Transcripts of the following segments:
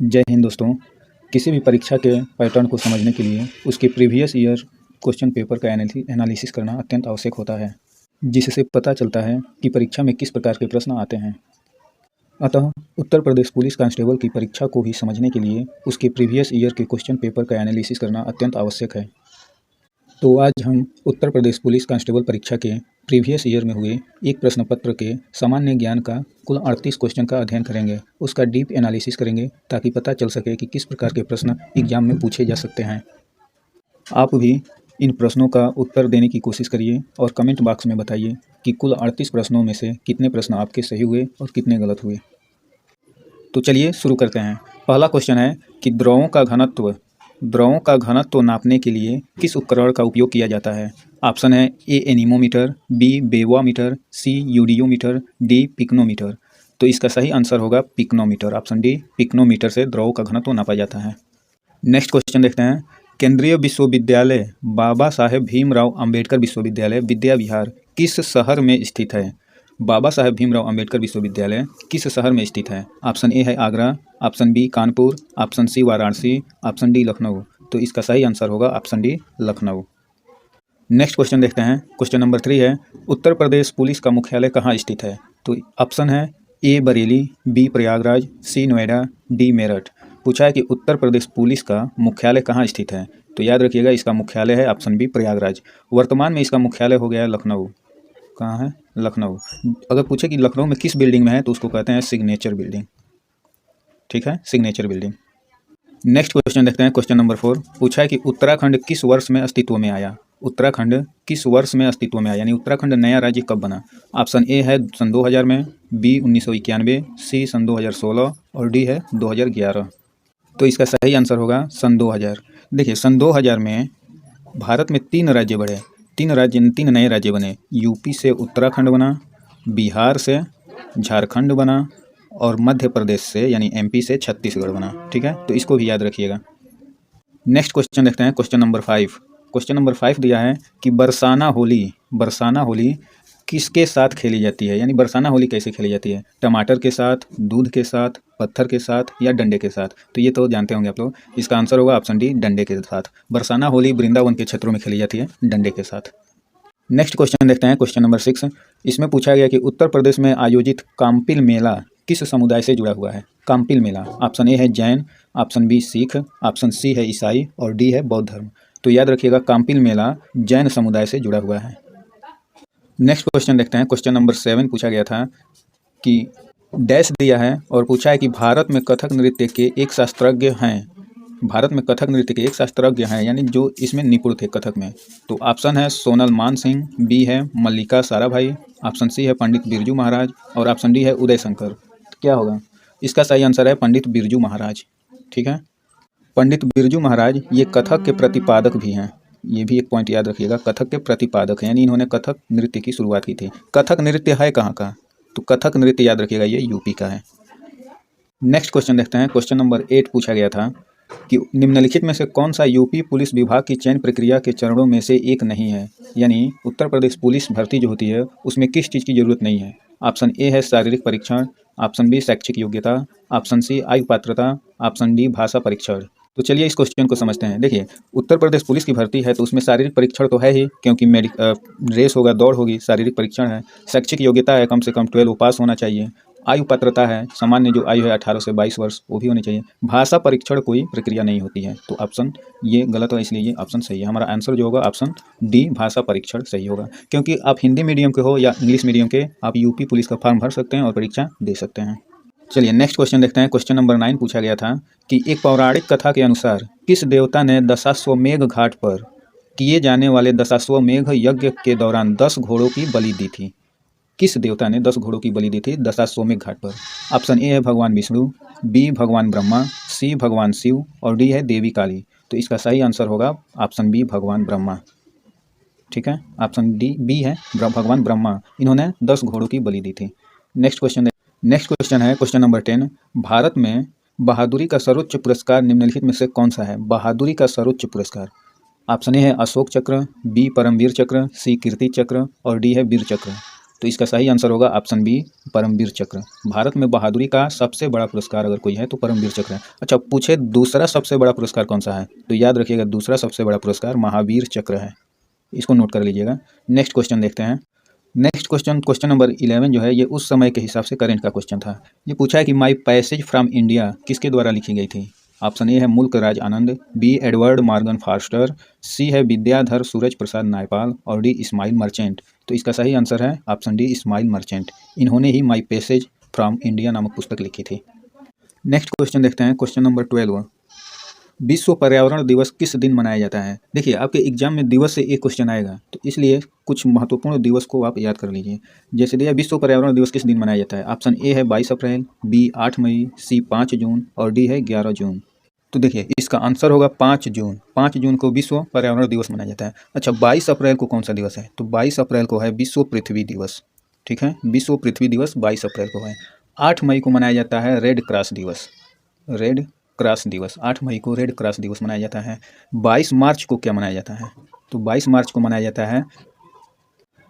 जय हिंद दोस्तों। किसी भी परीक्षा के पैटर्न को समझने के लिए उसके प्रीवियस ईयर क्वेश्चन पेपर का एनालिसिस करना अत्यंत आवश्यक होता है, जिससे पता चलता है कि परीक्षा में किस प्रकार के प्रश्न आते हैं। अतः उत्तर प्रदेश पुलिस कांस्टेबल की परीक्षा को भी समझने के लिए उसके प्रीवियस ईयर के क्वेश्चन पेपर का एनालिसिस करना अत्यंत आवश्यक है। तो आज हम उत्तर प्रदेश पुलिस कांस्टेबल परीक्षा के प्रीवियस ईयर में हुए एक प्रश्न पत्र के सामान्य ज्ञान का कुल 38 क्वेश्चन का अध्ययन करेंगे, उसका डीप एनालिसिस करेंगे ताकि पता चल सके कि किस प्रकार के प्रश्न एग्जाम में पूछे जा सकते हैं। आप भी इन प्रश्नों का उत्तर देने की कोशिश करिए और कमेंट बॉक्स में बताइए कि कुल 38 प्रश्नों में से कितने प्रश्न आपके सही हुए और कितने गलत हुए। तो चलिए शुरू करते हैं। पहला क्वेश्चन है कि द्रवों का घनत्व नापने के लिए किस उपकरण का उपयोग किया जाता है। ऑप्शन है ए एनीमोमीटर, बी बेवोमीटर, सी यूडियोमीटर, डी पिक्नोमीटर। तो इसका सही आंसर होगा पिक्नोमीटर। ऑप्शन डी पिक्नोमीटर से द्रवों का घनत्व नापा जाता है। नेक्स्ट क्वेश्चन देखते हैं। केंद्रीय विश्वविद्यालय बाबा साहेब भीमराव अंबेडकर विश्वविद्यालय विद्या विहार किस शहर में स्थित है। बाबा साहेब भीमराव अंबेडकर विश्वविद्यालय किस शहर में स्थित है। ऑप्शन ए है Agra, option B Kanpur, option C Varanasi, option D Lucknow. तो इसका सही आंसर होगा option D Lucknow. Next question देखते हैं। क्वेश्चन नंबर 3 है उत्तर प्रदेश पुलिस का मुख्यालय कहाँ स्थित है। तो ऑप्शन है ए बरेली, बी प्रयागराज, सी नोएडा, डी मेरठ। पूछा है कि उत्तर प्रदेश पुलिस का मुख्यालय कहाँ स्थित है। तो याद रखिएगा इसका मुख्यालय है ऑप्शन बी प्रयागराज। वर्तमान में इसका मुख्यालय हो गया है लखनऊ। कहाँ है? लखनऊ। अगर पूछे कि लखनऊ में किस बिल्डिंग में है तो उसको कहते हैं सिग्नेचर बिल्डिंग। ठीक है, सिग्नेचर बिल्डिंग। नेक्स्ट क्वेश्चन देखते हैं। क्वेश्चन नंबर 4 पूछा है कि उत्तराखंड किस वर्ष में अस्तित्व में आया। उत्तराखंड किस वर्ष में अस्तित्व में आया, यानी उत्तराखंड नया राज्य कब बना। ऑप्शन ए है सन 2000 में, बी 1991, सी सन 2016 और डी है 2011। तो इसका सही आंसर होगा सन 2000। देखिए सन 2000 में भारत में 3 राज्य बढ़े, 3 नए राज्य बने। यूपी से उत्तराखंड बना, बिहार से झारखंड बना और मध्य प्रदेश से यानी एमपी से छत्तीसगढ़ बना। ठीक है, तो इसको भी याद रखिएगा। नेक्स्ट क्वेश्चन देखते हैं। Question number 5। क्वेश्चन नंबर 5 दिया है कि बरसाना होली किसके साथ खेली जाती है, यानी बरसाना होली कैसे खेली जाती है। टमाटर के साथ, दूध के साथ, पत्थर के साथ या डंडे के साथ। तो ये तो जानते होंगे आप लोग। इसका आंसर होगा ऑप्शन डी डंडे के साथ। बरसाना होली वृंदावन के क्षेत्रों में खेली जाती है डंडे के साथ। नेक्स्ट क्वेश्चन देखते हैं। Question number 6। इसमें पूछा गया कि उत्तर प्रदेश में आयोजित काम्पिल मेला किस समुदाय से जुड़ा हुआ है। काम्पिल मेला। ऑप्शन ए है Jain, option B Sikh, option C है ईसाई और डी है बौद्ध धर्म। तो याद रखिएगा काम्पिल मेला जैन समुदाय से जुड़ा हुआ है। नेक्स्ट क्वेश्चन देखते हैं। क्वेश्चन नंबर 7 पूछा गया था कि डैश दिया है और पूछा है कि भारत में कथक नृत्य के एक शास्त्रज्ञ हैं। भारत में कथक नृत्य के एक शास्त्रज्ञ हैं, यानी जो इसमें निपुण थे कथक में। तो ऑप्शन है सोनल मान सिंह, बी है मल्लिका साराभाई, ऑप्शन सी है पंडित बिरजू महाराज और ऑप्शन डी है उदय शंकर। तो क्या होगा? इसका सही आंसर है पंडित बिरजू महाराज। ठीक है, पंडित बिरजू महाराज ये कथक के प्रतिपादक भी हैं। ये भी एक पॉइंट याद रखिएगा, कथक के प्रतिपादक हैं, यानी इन्होंने कथक नृत्य की शुरुआत की थी। कथक नृत्य है कहाँ का? तो कथक नृत्य याद रखिएगा ये यूपी का है। नेक्स्ट क्वेश्चन देखते हैं। क्वेश्चन नंबर 8 पूछा गया था कि निम्नलिखित में से कौन सा यूपी पुलिस विभाग की चयन प्रक्रिया के चरणों में से एक नहीं है, यानी उत्तर प्रदेश पुलिस भर्ती जो होती है उसमें किस चीज़ की जरूरत नहीं है। ऑप्शन ए है शारीरिक परीक्षण, ऑप्शन बी शैक्षिक योग्यता, ऑप्शन सी आयु पात्रता, ऑप्शन डी भाषा परीक्षण। तो चलिए इस क्वेश्चन को समझते हैं। देखिए उत्तर प्रदेश पुलिस की भर्ती है तो उसमें शारीरिक परीक्षण तो है ही, क्योंकि रेस होगा, दौड़ होगी, शारीरिक परीक्षण है। शैक्षिक योग्यता है, कम से कम 12 पास होना चाहिए। आयु पात्रता है, सामान्य जो आयु है 18 से 22 वर्ष वो भी होनी चाहिए। भाषा परीक्षण कोई प्रक्रिया नहीं होती है। तो ऑप्शन ये गलत है, इसलिए ये ऑप्शन सही है। हमारा आंसर जो होगा ऑप्शन डी भाषा परीक्षण सही होगा, क्योंकि आप हिंदी मीडियम के हो या इंग्लिश मीडियम के, आप यूपी पुलिस का फॉर्म भर सकते हैं और परीक्षा दे सकते हैं। चलिए नेक्स्ट क्वेश्चन देखते हैं। क्वेश्चन नंबर 9 पूछा गया था कि एक पौराणिक कथा के अनुसार किस देवता ने दशाश्वमेध घाट पर किए जाने वाले दशाश्वमेध यज्ञ के दौरान 10 घोड़ों की बलि दी थी। किस देवता ने 10 घोड़ों की बलि दी थी दशाश्वमेध घाट पर। ऑप्शन ए है भगवान विष्णु, बी भगवान ब्रह्मा, सी भगवान शिव और डी है देवी काली। तो इसका सही आंसर होगा ऑप्शन बी भगवान ब्रह्मा। ठीक है, ऑप्शन डी बी है भगवान ब्रह्मा, इन्होंने 10 घोड़ों की बलि दी थी। नेक्स्ट क्वेश्चन है क्वेश्चन नंबर 10। भारत में बहादुरी का सर्वोच्च पुरस्कार निम्नलिखित में से कौन सा है। बहादुरी का सर्वोच्च पुरस्कार। ऑप्शन ए है अशोक चक्र, बी परमवीर चक्र, सी कीर्ति चक्र और डी है वीर चक्र। तो इसका सही आंसर होगा ऑप्शन बी, परमवीर चक्र। भारत में बहादुरी का सबसे बड़ा पुरस्कार अगर कोई है तो परमवीर चक्र है। अच्छा, पूछे दूसरा सबसे बड़ा पुरस्कार कौन सा है, तो याद रखिएगा दूसरा सबसे बड़ा पुरस्कार महावीर चक्र है, इसको नोट कर लीजिएगा। नेक्स्ट क्वेश्चन देखते हैं। नेक्स्ट क्वेश्चन, क्वेश्चन नंबर 11 जो है ये उस समय के हिसाब से करंट का क्वेश्चन था। ये पूछा है कि माई पैसेज फ्रॉम इंडिया किसके द्वारा लिखी गई थी। ऑप्शन ए है मुल्क Raj Anand, B Edward Morgan faster, सी है विद्याधर सूरज प्रसाद नायपाल और डी इस्माइल मर्चेंट। तो इसका सही आंसर है ऑप्शन डी, इस्माइल मर्चेंट। इन्होंने ही माई पैसेज फ्रॉम इंडिया नामक पुस्तक लिखी थी। नेक्स्ट क्वेश्चन देखते हैं, क्वेश्चन नंबर 12। विश्व पर्यावरण दिवस किस दिन मनाया जाता है। देखिए आपके एग्जाम में दिवस से एक क्वेश्चन आएगा, तो इसलिए कुछ महत्वपूर्ण दिवस को आप याद कर लीजिए। जैसे दिया विश्व पर्यावरण दिवस किस दिन मनाया जाता है। ऑप्शन ए है 22 अप्रैल, बी 8 मई, सी 5 जून और डी है 11 जून। तो देखिए इसका आंसर होगा 5 जून। 5 जून को विश्व पर्यावरण दिवस मनाया जाता है। अच्छा, 22 अप्रैल को कौन सा दिवस है, तो 22 अप्रैल को है विश्व पृथ्वी दिवस। ठीक है, विश्व पृथ्वी दिवस 22 अप्रैल को है। 8 मई को मनाया जाता है रेड क्रॉस दिवस, रेड क्रॉस दिवस। 8 मई को रेड क्रॉस दिवस मनाया जाता है। 22 मार्च को क्या मनाया जाता है, तो 22 मार्च को मनाया जाता है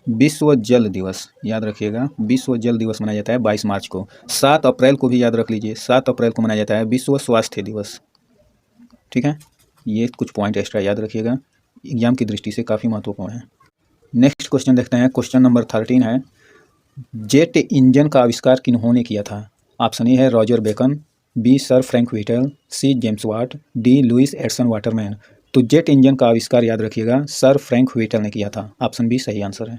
विश्व जल दिवस। याद रखिएगा विश्व जल दिवस मनाया जाता है 22 मार्च को। 7 अप्रैल को भी याद रख लीजिए, 7 अप्रैल को मनाया जाता है विश्व स्वास्थ्य दिवस। ठीक है, ये कुछ पॉइंट एक्स्ट्रा याद रखिएगा, एग्जाम की दृष्टि से काफ़ी महत्वपूर्ण है। नेक्स्ट क्वेश्चन देखते हैं, क्वेश्चन नंबर 13 है, जेट इंजन का आविष्कार किन्होंने किया था। ऑप्शन ए है Roger Bacon, B Sir Frank Whittle, C James Watt, D Louis Edison Waterman. तो जेट इंजन का आविष्कार याद रखिएगा सर फ्रैंक व्हिटल ने किया था। ऑप्शन बी सही आंसर है।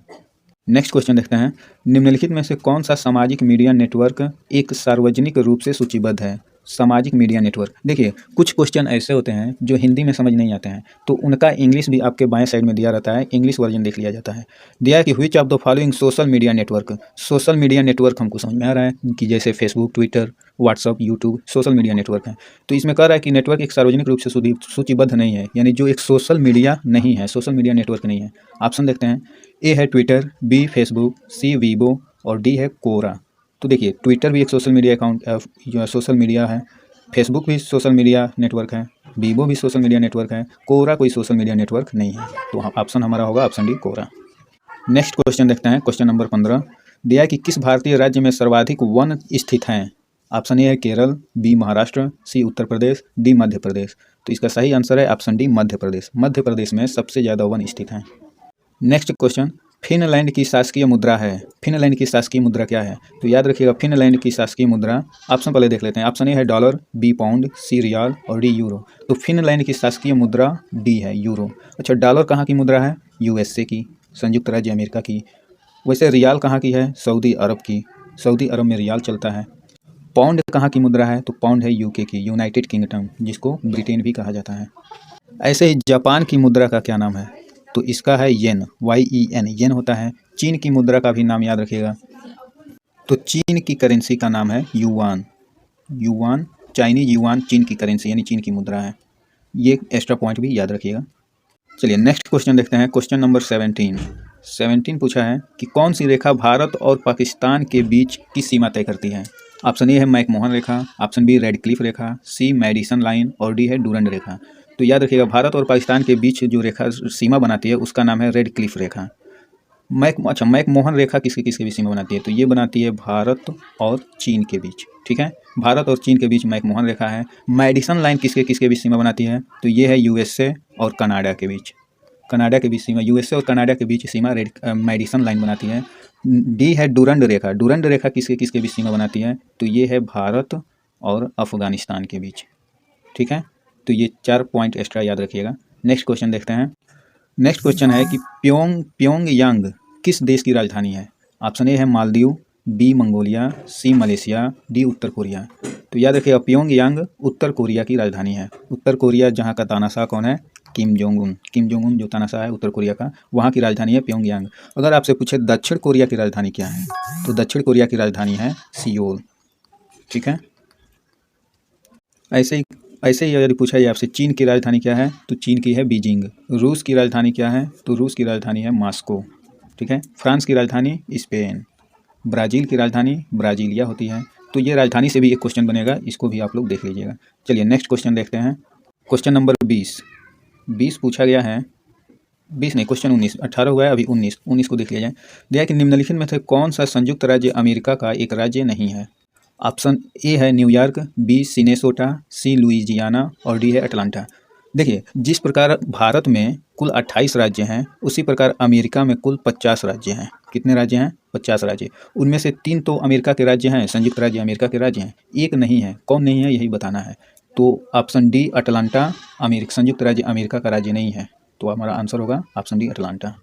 नेक्स्ट क्वेश्चन देखते हैं, निम्नलिखित में से कौन सा सामाजिक मीडिया नेटवर्क एक सार्वजनिक रूप से सूचीबद्ध है। सामाजिक मीडिया नेटवर्क, देखिए कुछ क्वेश्चन ऐसे होते हैं जो हिंदी में समझ नहीं आते हैं, तो उनका इंग्लिश भी आपके बाएं साइड में दिया रहता है, इंग्लिश वर्जन देख लिया जाता है। दिया है कि which of the following social media network. Social media network हमको समझ में आ रहा है कि जैसे Facebook, Twitter, WhatsApp, YouTube social media network हैं। तो इसमें कह रहा है कि नेटवर्क एक सार्वजनिक रूप से सूचीबद्ध नहीं है, यानी जो एक सोशल मीडिया नहीं है, सोशल मीडिया नेटवर्क नहीं है। ऑप्शन देखते हैं, ए है ट्विटर, बी फेसबुक, सी वीबो और डी है कोरा। तो देखिए ट्विटर भी एक social media account social media है, फेसबुक भी सोशल मीडिया नेटवर्क है, वीवो भी सोशल मीडिया नेटवर्क है, कोरा कोई सोशल मीडिया नेटवर्क नहीं है। तो ऑप्शन हमारा होगा ऑप्शन डी, कोरा। नेक्स्ट क्वेश्चन देखते हैं, क्वेश्चन नंबर 15। दिया है कि किस भारतीय राज्य में सर्वाधिक वन स्थित हैं। ऑप्शन ए है केरल, बी महाराष्ट्र, सी उत्तर प्रदेश, डी मध्य प्रदेश। तो इसका सही आंसर है ऑप्शन डी, मध्य प्रदेश। मध्य प्रदेश में सबसे ज़्यादा वन स्थित हैं। नेक्स्ट क्वेश्चन, फिनलैंड की शासकीय मुद्रा है। फिनलैंड की शासकीय मुद्रा क्या है, तो याद रखिएगा फिनलैंड की शासकीय मुद्रा, ऑप्शन पहले देख लेते हैं। ऑप्शन ए है डॉलर, बी पाउंड, सी रियाल और डी यूरो। तो फिनलैंड की शासकीय मुद्रा डी है, यूरो। अच्छा, डॉलर कहाँ की मुद्रा है, यूएसए की, संयुक्त राज्य अमेरिका की। वैसे रियाल कहाँ की है, सऊदी अरब की, सऊदी अरब में रियाल चलता है। पाउंड कहाँ की मुद्रा है, तो पाउंड है यूके की, यूनाइटेड किंगडम, जिसको ब्रिटेन भी कहा जाता है। ऐसे ही जापान की मुद्रा का क्या नाम है, तो इसका है येन, YEN, येन होता है। चीन की मुद्रा का भी नाम याद रखिएगा, तो चीन की करेंसी का नाम है युआन। युआन, चाइनीज युआन चीन की करेंसी यानी चीन की मुद्रा है। ये एक्स्ट्रा पॉइंट भी याद रखिएगा। चलिए नेक्स्ट क्वेश्चन देखते हैं, क्वेश्चन नंबर 17 पूछा है कि कौन सी रेखा भारत और पाकिस्तान के बीच की सीमा तय करती है। ऑप्शन ए है मैकमोहन रेखा, ऑप्शन बी रेडक्लिफ रेखा, सी मैडिसन लाइन और डी है डूरंड रेखा। तो याद रखिएगा भारत और पाकिस्तान के बीच जो रेखा सीमा बनाती है उसका नाम है रेडक्लिफ रेखा। मैकमोहन रेखा किसके किसके बीच सीमा बनाती है, तो ये बनाती है भारत और चीन के बीच। ठीक है, भारत और चीन के बीच मैकमोहन रेखा है। मैडिसन लाइन किसके किसके बीच सीमा बनाती है, तो ये है यूएसए और कनाडा के बीच, कनाडा के बीच सीमा, यूएसए और कनाडा के बीच सीमा मैडिसन लाइन बनाती है। डी है डूरंड रेखा, डूरंड रेखा किसके किसके बीच सीमा बनाती है, तो ये है भारत और अफगानिस्तान के बीच। ठीक है, तो ये 4 पॉइंट एक्स्ट्रा याद रखिएगा। नेक्स्ट क्वेश्चन देखते हैं। नेक्स्ट क्वेश्चन है कि प्योंगयांग किस देश की राजधानी है। ऑप्शन ए है मालदीव, बी मंगोलिया, सी मलेशिया, डी उत्तर कोरिया। तो याद रखिएगा प्योंगयांग उत्तर कोरिया की राजधानी है। उत्तर कोरिया जहाँ का तानाशाह कौन है, किम जोंग उन जो तानाशाह है उत्तर कोरिया का, वहाँ की राजधानी है प्योंगयांग। अगर आपसे पूछे दक्षिण कोरिया की राजधानी क्या है, तो दक्षिण कोरिया की राजधानी है सियोल। ठीक है, ऐसे ही यदि पूछा जाए आपसे चीन की राजधानी क्या है, तो चीन की है बीजिंग। रूस की राजधानी क्या है, तो रूस की राजधानी है मॉस्को। ठीक है, फ्रांस की राजधानी स्पेन, ब्राज़ील की राजधानी ब्राज़ीलिया होती है। तो ये राजधानी से भी एक क्वेश्चन बनेगा, इसको भी आप लोग देख लीजिएगा। चलिए नेक्स्ट क्वेश्चन देखते हैं, क्वेश्चन नंबर 20 पूछा गया है 20 नहीं, क्वेश्चन 19, 18 हुआ है अभी 19 को देख लिया जाए। दिया है कि निम्नलिखित में से कौन सा संयुक्त राज्य अमेरिका का एक राज्य नहीं है। ऑप्शन ए है न्यूयॉर्क, बी सिनेसोटा, सी लुइजियाना और डी है अटलांटा। देखिए, जिस प्रकार भारत में कुल 28 राज्य हैं, उसी प्रकार अमेरिका में कुल 50 राज्य हैं। कितने राज्य हैं? 50 राज्य। उनमें से 3 तो अमेरिका के राज्य हैं, संयुक्त राज्य अमेरिका के राज्य हैं, एक नहीं है। कौन नहीं है, यही बताना है। तो ऑप्शन डी अटलांटा संयुक्त राज्य अमेरिका का राज्य नहीं है। तो हमारा आंसर होगा option D Atlanta.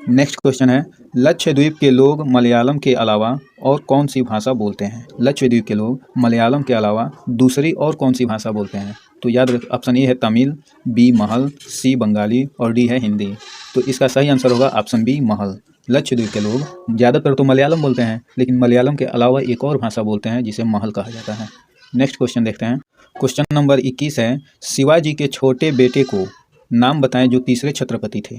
Next question है, लक्षद्वीप के लोग मलयालम के अलावा और कौन सी भाषा बोलते हैं? लक्षद्वीप के लोग मलयालम के अलावा दूसरी और कौन सी भाषा बोलते हैं? तो याद रख, ऑप्शन ए है तमिल, बी महल, सी बंगाली और डी है हिंदी। तो इसका सही आंसर होगा ऑप्शन बी महल। लक्षद्वीप के लोग ज़्यादातर तो मलयालम बोलते हैं, लेकिन मलयालम के अलावा एक और भाषा बोलते हैं जिसे महल कहा जाता है। नेक्स्ट क्वेश्चन देखते हैं। क्वेश्चन नंबर 21 है, शिवाजी के छोटे बेटे को नाम बताएं जो तीसरे छत्रपति थे।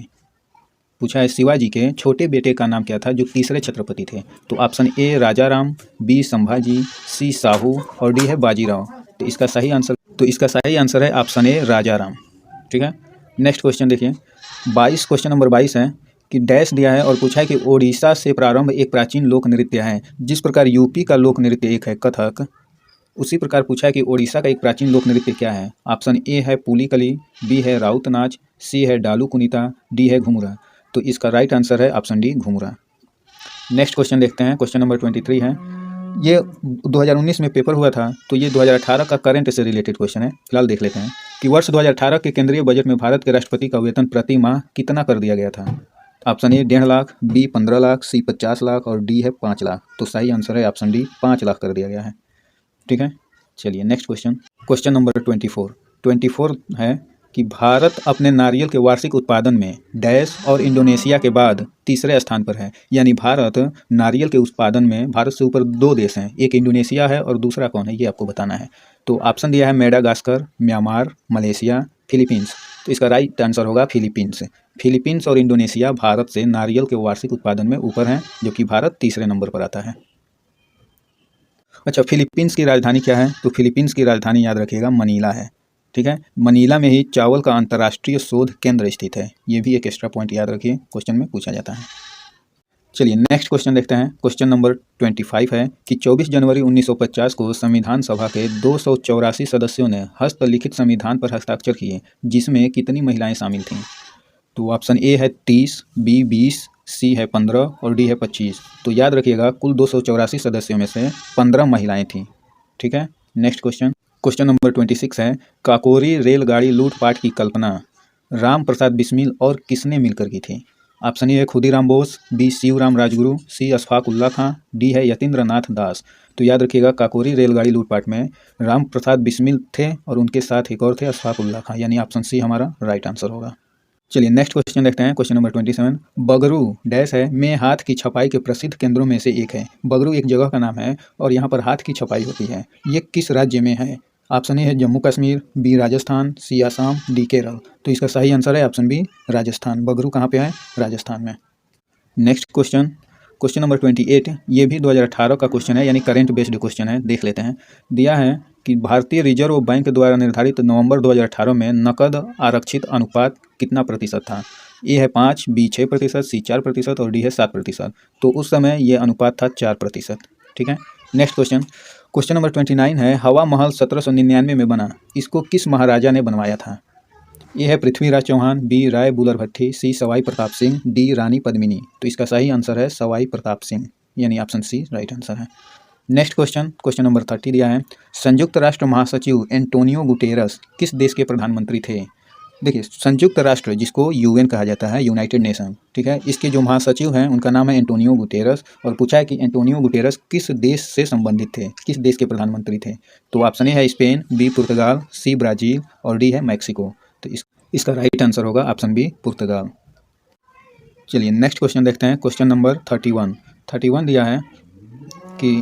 पूछा है शिवाजी के छोटे बेटे का नाम क्या था जो तीसरे छत्रपति थे। तो option A Rajaram, B Sambhaji, C Sahu और डी है बाजीराव। तो इसका सही आंसर है ऑप्शन ए राजा राम। ठीक है। नेक्स्ट क्वेश्चन देखिए, क्वेश्चन नंबर 22 है कि डैश दिया है और पूछा है कि ओडिशा से प्रारंभ एक प्राचीन लोक नृत्य है। जिस प्रकार यूपी का लोक नृत्य एक है कथक, उसी प्रकार पूछा है कि ओडिशा का एक प्राचीन लोक नृत्य क्या है। ऑप्शन ए है पुलिकली, बी है राउत नाच, सी है डालू कुनीता, डी है घुमुरा। तो इसका राइट आंसर है option D Ghumura. Next question देखते हैं। क्वेश्चन नंबर 23 है, ये 2019 में पेपर हुआ था, तो ये 2018 का करंट से रिलेटेड क्वेश्चन है। फिलहाल देख लेते हैं कि वर्ष 2018 के केंद्रीय बजट में भारत के राष्ट्रपति का वेतन प्रति माह कितना कर दिया गया था। Option A 1.5 lakh, B 15 lakh, C 50 lakh और डी है 5 लाख। तो सही आंसर है ऑप्शन डी 5 लाख कर दिया गया है। ठीक है। चलिए नेक्स्ट क्वेश्चन नंबर 24 है कि भारत अपने नारियल के वार्षिक उत्पादन में डैश और इंडोनेशिया के बाद तीसरे स्थान पर है। यानी भारत नारियल के उत्पादन में भारत से ऊपर 2 देश हैं, एक इंडोनेशिया है और दूसरा कौन है ये आपको बताना है। तो ऑप्शन दिया है मेडागास्कर, म्यांमार, मलेशिया, फिलीपींस। तो इसका राइट आंसर होगा फिलीपींस। फिलीपींस और इंडोनेशिया भारत से नारियल के वार्षिक उत्पादन में ऊपर हैं, जो कि भारत तीसरे नंबर पर आता है। अच्छा, फिलीपींस की राजधानी क्या है? तो फिलीपींस की राजधानी याद रखिएगा मनीला है। ठीक है। मनीला में ही चावल का अंतर्राष्ट्रीय शोध केंद्र स्थित है। ये भी एक एक्स्ट्रा पॉइंट याद रखिए, क्वेश्चन में पूछा जाता है। चलिए नेक्स्ट क्वेश्चन देखते हैं। क्वेश्चन नंबर 25 है कि 24 जनवरी 1950 को संविधान सभा के 284 सदस्यों ने हस्तलिखित संविधान पर हस्ताक्षर किए, जिसमें कितनी महिलाएं शामिल थीं? तो ऑप्शन ए है 30, बी 20, सी है 15 और डी है 25। तो याद रखिएगा कुल 284 सदस्यों में से 15 महिलाएं थीं। ठीक है। नेक्स्ट क्वेश्चन नंबर 26 है, काकोरी रेलगाड़ी लूटपाट की कल्पना राम प्रसाद बिस्मिल और किसने मिलकर की थी? ऑप्शन ए है खुदीराम बोस, बी शिवराम राजगुरु, सी अशफाक उल्ला खां, डी है यतीन्द्र नाथ दास। तो याद रखिएगा काकोरी रेलगाड़ी लूटपाट में राम प्रसाद बिस्मिल थे और उनके साथ एक और थे अशफाक उल्ला खां, यानी ऑप्शन सी हमारा राइट आंसर होगा। चलिए नेक्स्ट क्वेश्चन देखते हैं। क्वेश्चन नंबर 27, बगरू डैश है में हाथ की छपाई के प्रसिद्ध केंद्रों में से एक है। बगरू एक जगह का नाम है और यहाँ पर हाथ की छपाई होती है। ये किस राज्य में है? ऑप्शन ए है जम्मू कश्मीर, बी राजस्थान, सी आसाम, डी केरल। तो इसका सही आंसर है ऑप्शन बी राजस्थान। बगरू कहाँ पे है? राजस्थान में। नेक्स्ट क्वेश्चन नंबर 28, ये भी 2018 का क्वेश्चन है, यानी करंट बेस्ड क्वेश्चन है। देख लेते हैं। दिया है कि भारतीय रिजर्व बैंक द्वारा निर्धारित नवंबर 2018 में नकद आरक्षित अनुपात कितना प्रतिशत था? ए है 5, बी 6%, सी 4% और डी है 7%। तो उस समय ये अनुपात था 4%। ठीक है। नेक्स्ट क्वेश्चन नंबर 29 है, हवा महल 1799 में बना, इसको किस महाराजा ने बनवाया था? ये है पृथ्वीराज चौहान, बी राय बुलरभट्टी, सी सवाई प्रताप सिंह, डी रानी पद्मिनी। तो इसका सही आंसर है सवाई प्रताप सिंह, यानी ऑप्शन सी राइट आंसर है। नेक्स्ट क्वेश्चन नंबर 30 दिया है, संयुक्त राष्ट्र महासचिव एंटोनियो गुटेरस किस देश के प्रधानमंत्री थे? देखिए, संयुक्त राष्ट्र जिसको यूएन कहा जाता है, यूनाइटेड नेशन, ठीक है, इसके जो महासचिव हैं उनका नाम है एंटोनियो गुटेरस। और पूछा है कि एंटोनियो गुटेरस किस देश से संबंधित थे, किस देश के प्रधानमंत्री थे? तो ऑप्शन ए है स्पेन, बी पुर्तगाल, सी ब्राज़ील और डी है मैक्सिको। तो इसका राइट आंसर होगा ऑप्शन बी पुर्तगाल। चलिए नेक्स्ट क्वेश्चन देखते हैं। क्वेश्चन नंबर 31 दिया है कि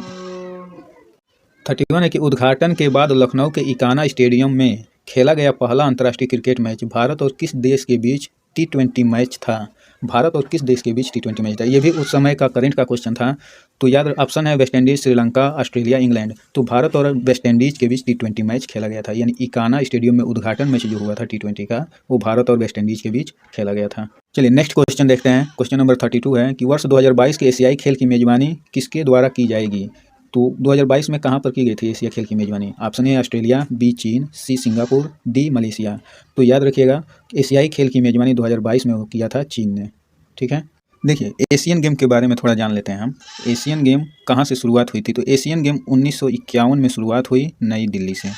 31 है कि उद्घाटन के बाद लखनऊ के इकाना स्टेडियम में खेला गया पहला अंतर्राष्ट्रीय क्रिकेट मैच भारत और किस देश के बीच T20 मैच था? भारत और किस देश के बीच T20 मैच था? ये भी उस समय का करंट का क्वेश्चन था। तो याद ऑप्शन है West Indies, Sri Lanka, Australia, England. तो भारत और वेस्ट इंडीज के बीच T20 मैच खेला गया था, यानी इकाना स्टेडियम में उद्घाटन मैच जो हुआ था T20 का, वो भारत और वेस्ट इंडीज के बीच खेला गया था। चलिए नेक्स्ट क्वेश्चन देखते हैं। क्वेश्चन नंबर 32 है कि वर्ष 2022 के एशियाई खेल की मेजबानी किसके द्वारा की जाएगी। तो 2022 में कहाँ पर की गई थी एशिया खेल की मेजबानी। ऑप्शन ए ऑस्ट्रेलिया, बी चीन, सी सिंगापुर, डी मलेशिया। तो याद रखिएगा एशियाई खेल की मेजबानी 2022 में किया था चीन ने। ठीक है, देखिए एशियन गेम के बारे में थोड़ा जान लेते हैं हम। एशियन गेम कहाँ से शुरुआत हुई थी। तो एशियन गेम 1951 में शुरुआत हुई नई दिल्ली से।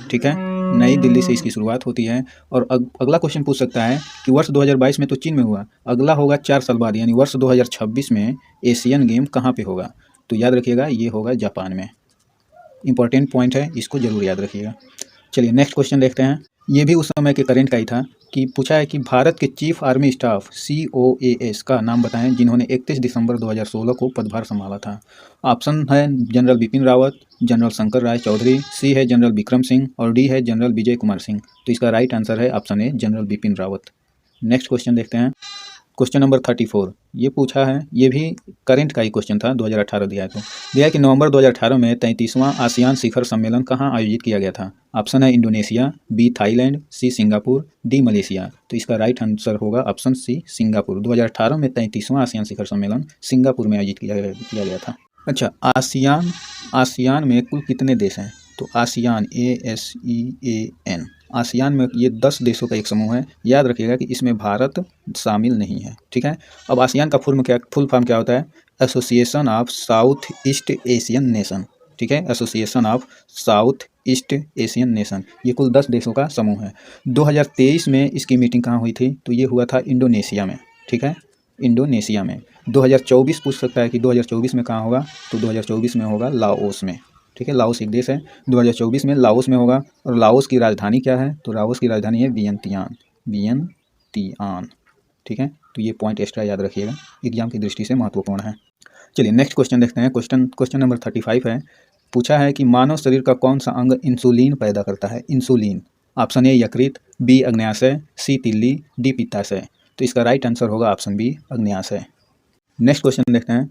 ठीक है, नई दिल्ली से इसकी शुरुआत होती है। और अगला क्वेश्चन पूछ सकता है कि वर्ष 2022 में तो चीन में हुआ, अगला होगा 4 साल बाद यानी वर्ष 2026 में एशियन गेम कहाँ पे होगा। तो याद रखिएगा ये होगा जापान में। इंपॉर्टेंट पॉइंट है, इसको जरूर याद रखिएगा। चलिए नेक्स्ट क्वेश्चन देखते हैं। ये भी उस समय के करंट का ही था कि पूछा है कि भारत के चीफ आर्मी स्टाफ COAS का नाम बताएं जिन्होंने 31 दिसंबर 2016 को पदभार संभाला था। ऑप्शन है जनरल बिपिन रावत, जनरल शंकर राय चौधरी, सी है जनरल विक्रम सिंह और डी है जनरल विजय कुमार सिंह। तो इसका राइट आंसर है option a general Bipin Rawat. Next question देखते हैं। क्वेश्चन नंबर 34 ये पूछा है, ये भी करंट का ही क्वेश्चन था, 2018 दिया है। तो दिया है कि नवंबर 2018 में 33वां आसियान शिखर सम्मेलन कहाँ आयोजित किया गया था। ऑप्शन है Indonesia, B Thailand, C Singapore, D Malaysia. तो इसका राइट आंसर होगा ऑप्शन सी सिंगापुर। 2018 में 33वां आसियान शिखर सम्मेलन सिंगापुर में आयोजित किया गया था। अच्छा, आसियान में कुल कितने देश हैं। तो आसियान ASEAN, आसियान में ये 10 देशों का एक समूह है। याद रखिएगा कि इसमें भारत शामिल नहीं है। ठीक है, अब आसियान का फुल फॉर्म क्या होता है। Association of south east Asian nation. ठीक है, association of south east Asian nation. ये कुल 10 देशों का समूह है। 2023 में इसकी मीटिंग कहाँ हुई थी। तो ये हुआ था इंडोनेशिया में। ठीक है, इंडोनेशिया में। 2024 पूछ सकता है कि 2024 में कहाँ होगा। तो 2024 में होगा लाओस में। ठीक है, लाओस एक देश है, 2024 में लाओस में होगा। और लाओस की राजधानी क्या है। तो लाओस की राजधानी है वियंतियान। ठीक है, तो ये पॉइंट एक्स्ट्रा याद रखिएगा, एग्जाम की दृष्टि से महत्वपूर्ण है। चलिए नेक्स्ट क्वेश्चन देखते हैं। क्वेश्चन नंबर 35 है। पूछा है कि मानव शरीर का कौन सा अंग इंसुलिन पैदा करता है। इंसुलिन। ऑप्शन ए यकृत, बी अग्न्याशय, सी तिल्ली, डी पित्ताशय। तो इसका राइट आंसर होगा ऑप्शन बी अग्न्याशय। नेक्स्ट क्वेश्चन देखते हैं।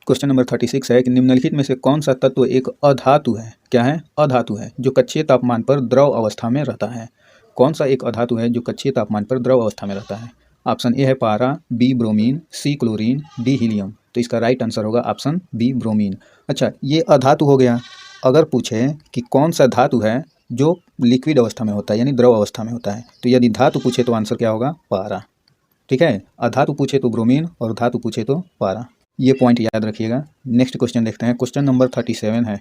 क्वेश्चन नंबर 36 है कि निम्नलिखित में से कौन सा तत्व एक अधातु है। क्या है, अधातु है जो कक्षीय तापमान पर द्रव अवस्था में रहता है। कौन सा एक अधातु है जो कक्षीय तापमान पर द्रव अवस्था में रहता है। ऑप्शन ए है पारा, बी ब्रोमीन, सी क्लोरीन, डी हीलियम। तो इसका राइट आंसर होगा ऑप्शन बी ब्रोमीन। अच्छा, ये अधातु हो गया। अगर पूछे कि कौन सा धातु है जो लिक्विड अवस्था में होता है यानी द्रव अवस्था में होता है, तो यदि धातु पूछे तो आंसर क्या होगा, पारा। ठीक है, अधातु पूछे तो ब्रोमीन और धातु पूछे तो पारा। ये पॉइंट याद रखिएगा। नेक्स्ट क्वेश्चन देखते हैं। क्वेश्चन नंबर 37 है।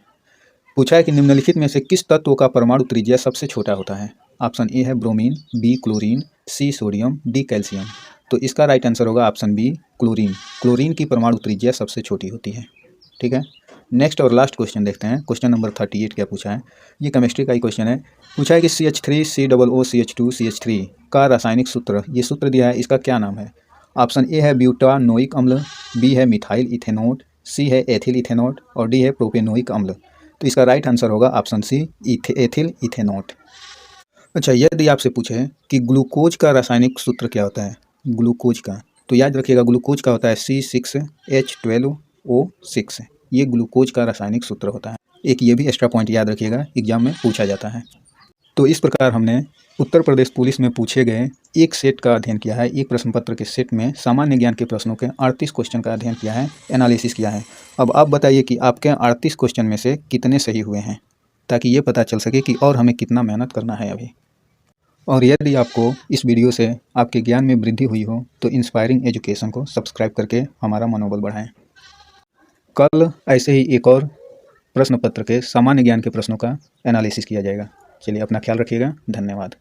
पूछा है कि निम्नलिखित में से किस तत्व का परमाणु त्रिज्या सबसे छोटा होता है। ऑप्शन ए है bromine, B chlorine, C sodium, D calcium. तो इसका राइट आंसर होगा ऑप्शन बी क्लोरीन। क्लोरीन की परमाणु त्रिज्या सबसे छोटी होती है। ठीक है, नेक्स्ट और लास्ट क्वेश्चन देखते हैं। क्वेश्चन नंबर 38 क्या पूछा है। ये केमिस्ट्री का ही क्वेश्चन है। पूछा है कि CH3 COO CH2 का रासायनिक सूत्र, ये सूत्र दिया है, इसका क्या नाम है। ऑप्शन ए है ब्यूटानोइक अम्ल, बी है मिथाइल इथेनॉल, सी है एथिल इथेनॉल और डी है प्रोपेनोइक अम्ल। तो इसका राइट आंसर होगा ऑप्शन सी एथिल इथेनॉल। अच्छा, यदि आपसे पूछे कि ग्लूकोज का रासायनिक सूत्र क्या होता है, ग्लूकोज का, तो याद रखिएगा ग्लूकोज का होता है C6H12O6। ये ग्लूकोज का रासायनिक सूत्र होता है। एक ये भी एक्स्ट्रा पॉइंट याद रखिएगा, एग्जाम में पूछा जाता है। तो इस प्रकार हमने उत्तर प्रदेश पुलिस में पूछे गए एक सेट का अध्ययन किया है। एक प्रश्न पत्र के सेट में सामान्य ज्ञान के प्रश्नों के 38 क्वेश्चन का अध्ययन किया है, एनालिसिस किया है। अब आप बताइए कि आपके 38 क्वेश्चन में से कितने सही हुए हैं, ताकि ये पता चल सके कि और हमें कितना मेहनत करना है अभी। और यदि आपको इस वीडियो से आपके ज्ञान में वृद्धि हुई हो तो इंस्पायरिंग एजुकेशन को सब्सक्राइब करके हमारा मनोबल बढ़ाएं। कल ऐसे ही एक और प्रश्न पत्र के सामान्य ज्ञान के प्रश्नों का एनालिसिस किया जाएगा। चलिए अपना ख्याल रखिएगा। धन्यवाद।